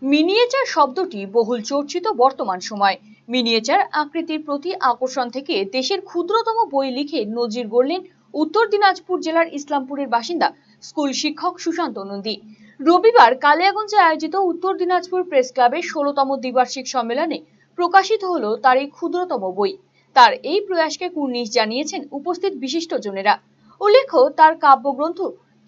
Miniature শব্দটি বহুল চর্চিত বর্তমান সময়। মিনিয়েচার আকৃতির প্রতি আকর্ষণ থেকে দেশের ক্ষুদ্রতম বই লিখে নজির গড়লেন উত্তর দিনাজপুর জেলার ইসলামপুরের বাসিন্দা স্কুল শিক্ষক সুশান্ত নন্দী। রবিবার কালিয়াগঞ্জে আয়োজিত উত্তর দিনাজপুর প্রেস ক্লাবের 16তম দ্বিবার্ষিক সম্মেলনে প্রকাশিত হলো তার এই ক্ষুদ্রতম বই। তার এই প্রয়াসকে কুর্নিশ জানিয়েছেন উপস্থিত বিশিষ্টজনেরা। উল্লেখ্য, তার কাব্যগ্রন্থ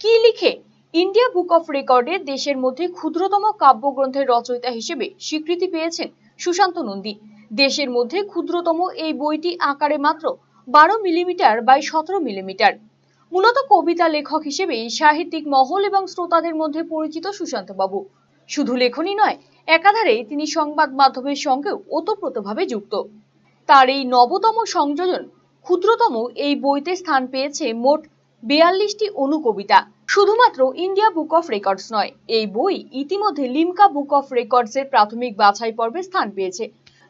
কি লিখে ইন্ডিয়া বুক অফ রেকর্ডে দেশের মধ্যে ক্ষুদ্রতম কাব্যগ্রন্থের রচয়িতা হিসেবে স্বীকৃতি পেয়েছেন সুশান্ত নন্দী। দেশের মধ্যে ক্ষুদ্রতম এই বইটি আকারে মাত্র 12 মিলিমিটার বাই 17 মিলিমিটার। মূলত কবিতা লেখক হিসেবে সাহিত্যিক মহল এবং শ্রোতাদের মধ্যে পরিচিত সুশান্ত বাবু। শুধু লেখনী নয়, একাধারে তিনি সংবাদ মাধ্যমের সঙ্গেও ওতপ্রোতভাবে যুক্ত। তার এই নবতম সংযোজন ক্ষুদ্রতম এই বইতে স্থান পেয়েছে মোট 42টি অনুকবিতা। শুধুমাত্র ইন্ডিয়া বুক অফ রেকর্ডস নয়, এই বই ইতিমধ্যে লিমকা বুক অফ রেকর্ডসের প্রাথমিক বাছাই পর্বে স্থান পেয়েছে।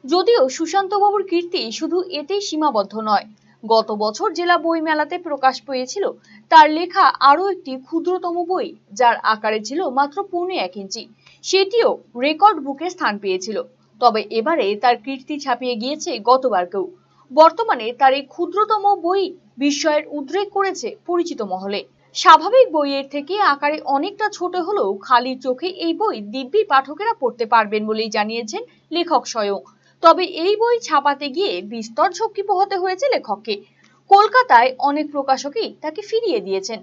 যদিও সুশান্ত বাবুর কীর্তি শুধু এতেই সীমাবদ্ধ নয়, গত বছর জেলা বই মেলাতে প্রকাশ পেয়েছিল তার লেখা আরো একটি ক্ষুদ্রতম বই, যার আকারে ছিল মাত্র 1.25 ইঞ্চি। সেটিও রেকর্ড বুকে স্থান পেয়েছিল। তবে এবারে তার কীর্তি ছাপিয়ে গিয়েছে গতবারকেও। বর্তমানে তার এই ক্ষুদ্রতম বই বিস্ময়ের উদ্রেক করেছে পরিচিত মহলে। স্বাভাবিক বইয়ের থেকে আকারে অনেকটা ছোট হলেও খালি চোখে এই বই দিব্যি পাঠকেরা পড়তে পারবেন বলেই জানিয়েছেন লেখক স্বয়ং। তবে এই বই ছাপাতে গিয়ে বিস্তর ঝক্কি পোহাতে হয়েছে লেখককে। কলকাতায় অনেক প্রকাশকই তাকে ফিরিয়ে দিয়েছেন,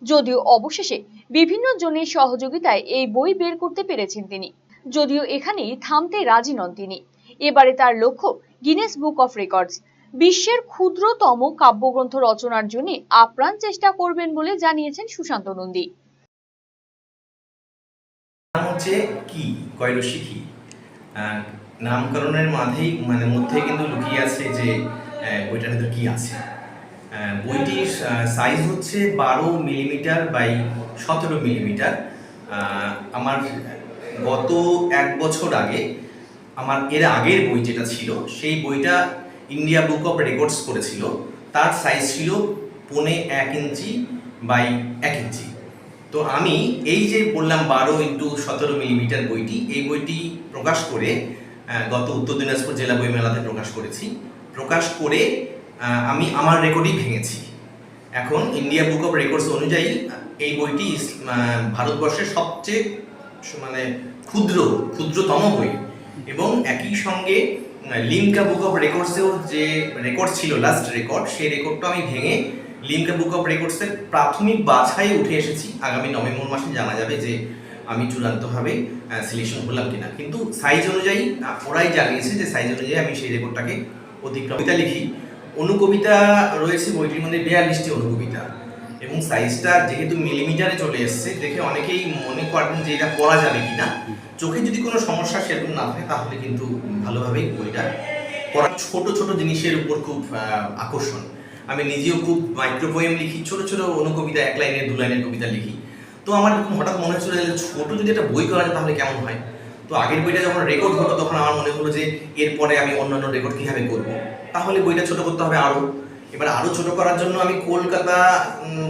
যদিও অবশেষে বিভিন্ন জনের সহযোগিতায় এই বই বের করতে পেরেছেন তিনি। যদিও এখানেই থামতে রাজি নন তিনি। এবারে তার লক্ষ্য গিনেস বুক অফ রেকর্ডস। বিশ্বের ক্ষুদ্রতম কাব্যগ্রন্থ রচনার জন্য আপ্রাণ চেষ্টা করবেন বলে জানিয়েছেন সুশান্ত নন্দী। নামকরণের মধ্যে কিন্তু লুকিয়ে আছে যে বইটার ভেতর কি আছে। বইটির সাইজ হচ্ছে 12 মিলিমিটার বাই 17 মিলিমিটার। আমার গত 1 বছর আগে আমার এর আগের বই যেটা ছিল সেই বইটা ইন্ডিয়া বুক অফ রেকর্ডস করেছিল। তার সাইজ ছিল 1.25 ইঞ্চি বাই 1 ইঞ্চি। তো আমি এই যে বললাম 12 ইন্টু 17 মিলিমিটার বইটি, এই বইটি প্রকাশ করে গত উত্তর দিনাজপুর জেলা বই মেলাতে প্রকাশ করেছি। প্রকাশ করে আমি আমার রেকর্ডই ভেঙেছি। এখন ইন্ডিয়া বুক অফ রেকর্ডস অনুযায়ী এই বইটি ভারতবর্ষের সবচেয়ে ক্ষুদ্রতম বই, এবং একই সঙ্গে লিমকা বুক অফ রেকর্ডসেও যে রেকর্ড ছিল লাস্ট রেকর্ড, সেই রেকর্ডটা আমি ভেঙে লিমকা বুক অফ রেকর্ডসের প্রাথমিক বাছাই উঠে এসেছি। আগামী নভেম্বর মাসে জানা যাবে যে আমি চূড়ান্তভাবে সিলেকশন হলাম কিনা। কিন্তু সাইজ অনুযায়ী ওরাই জানিয়েছে যে সাইজ অনুযায়ী আমি সেই রেকর্ডটাকে অতিক্রম। কবিতা লিখি, অনুকবিতা রয়েছে বইটির মধ্যে 42টি অনুকবিতা, এবং সাইজটা যেহেতু মিলিমিটারে চলে এসছে দেখে অনেকেই মনে করবেন যে এটা পড়া যাবে কিনা। চোখে যদি কোনো সমস্যা সেরকম না থাকে তাহলে কিন্তু ভালোভাবেই বইটা পড়া। ছোট ছোট জিনিসের উপর খুব আকর্ষণ। আমি নিজেও খুব মাইক্রো পোয়েম লিখি, ছোট ছোট অনুকবিতা, 1 লাইনের 2 লাইনের কবিতা লিখি। তো আমার এরকম হঠাৎ মনে হচ্ছিল যে ছোট যদি একটা বই করা যায় তাহলে কেমন হয়। তো আগের বইটা যখন রেকর্ড হলো তখন আমার মনে হলো যে এরপরে আমি অন্যান্য রেকর্ড কীভাবে করবো, তাহলে বইটা ছোট করতে হবে আরও। এবার আরও ছোট করার জন্য আমি কলকাতা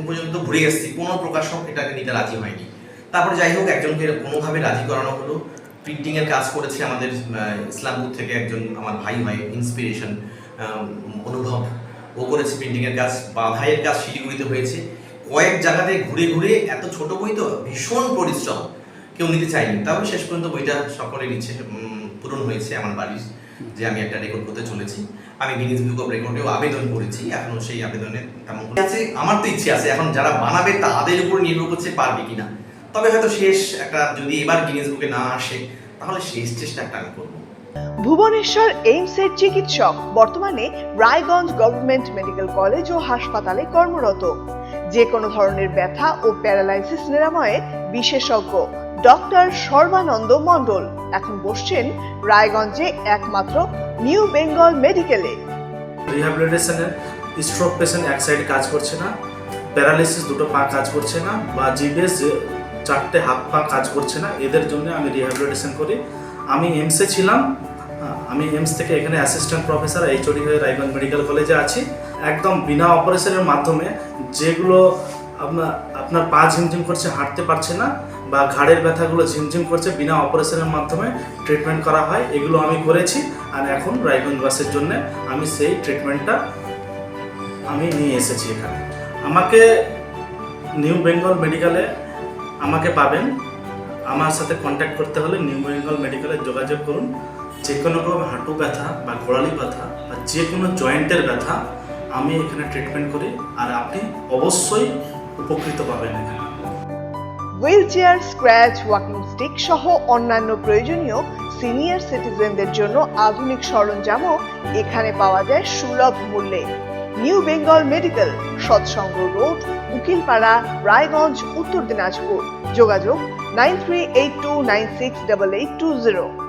পর্যন্ত ঘুরে এসেছি, কোনো প্রকাশক এটাকে নিতে রাজি হয়নি। তারপরে যাই হোক একজনকে কোনোভাবে রাজি করানো হলো। প্রিন্টিংয়ের কাজ করেছে আমাদের ইসলামপুর থেকে একজন আমার ভাই হয়, ইন্সপিরেশন অনুভব, ও করেছে প্রিন্টিংয়ের কাজ। বাধাইয়ের কাজ শিলিগুড়িতে হয়েছে। কয়েক জায়গাতে ঘুরে ঘুরে, এত ছোট বই তো ভীষণ পরিশ্রম, কেউ নিতে চায়নি। তাও শেষ পর্যন্ত বইটা সকলের ইচ্ছে পূরণ হয়েছে আমার বাড়ির, যে আমি একটা রেকর্ড করতে চলেছি। আমি গিনেস বুক অফ রেকর্ডেও আবেদন করেছি, এখনো সেই আবেদনে তেমন আছে। আমার তো ইচ্ছে আছে, এখন যারা বানাবে তাদের উপর নির্ভর করছে পারবে কিনা। তবে হয়তো শেষ একটা, যদি এবার গিনেস বুকে না আসে তাহলে শেষ চেষ্টা একটা আমি করবো। ভুবনেশ্বর এইমসের চিকিৎসক বর্তমানে রায়গঞ্জ গভর্নমেন্ট মেডিকেল কলেজ ও হাসপাতালে কর্মরত। যে কোনো ধরনের ব্যথা ও প্যারালাইসিস নিরাময়ে বিশেষজ্ঞ ডক্টর সর্বানন্দ মণ্ডল এখন বসছেন রায়গঞ্জে একমাত্র নিউ বেঙ্গল মেডিকেলে। রিহ্যাবিলিটেশনের স্ট্রোক পেশেন্ট এক সাইড কাজ করছে না, প্যারালাইসিস 2টো পা কাজ করছে না, বা জিবিএস 4টে হাত পা কাজ করছে না, এদের জন্য আমি রিহ্যাবিলিটেশন করি। আমি এমসে ছিলাম, আমি এমস থেকে এখানে অ্যাসিস্ট্যান্ট প্রফেসর এইচওডি হয়ে রায়গঞ্জ মেডিকেল কলেজে আছি। একদম বিনা অপারেশনের মাধ্যমে যেগুলো আপনার পা ঝিমঝিম করছে, হাঁটতে পারছে না, বা ঘাড়ের ব্যথাগুলো ঝিমঝিম করছে, বিনা অপারেশনের মাধ্যমে ট্রিটমেন্ট করা হয়। এগুলো আমি করেছি, আর এখন রায়গঞ্জ বাসের জন্য আমি সেই ট্রিটমেন্টটা আমি নিয়ে এসেছি এখানে। আমাকে নিউ বেঙ্গল মেডিকেলে আমাকে পাবেন। আমার সাথে কন্ট্যাক্ট করতে হলে নিউ বেঙ্গল মেডিকেলে যোগাযোগ করুন। যে কোনো রকম হাঁটু ব্যথা বা গোড়ালি ব্যথা বা যে কোনো জয়েন্টের ব্যথা আমি এখানে ট্রিটমেন্ট করি, আর আপনি অবশ্যই উপকৃত পাবেন এখানে। Wheel chair, scratch, walking stick সহ অন্যান্য প্রয়োজনীয় সিনিয়র সিটিজেনদের জন্য আধুনিক সরঞ্জামও এখানে পাওয়া যায় সুলভ মূল্যে। নিউ বেঙ্গল মেডিকেল, সৎসঙ্গ রোড, উকিলপাড়া, রায়গঞ্জ, উত্তর দিনাজপুর। যোগাযোগ 9382968820।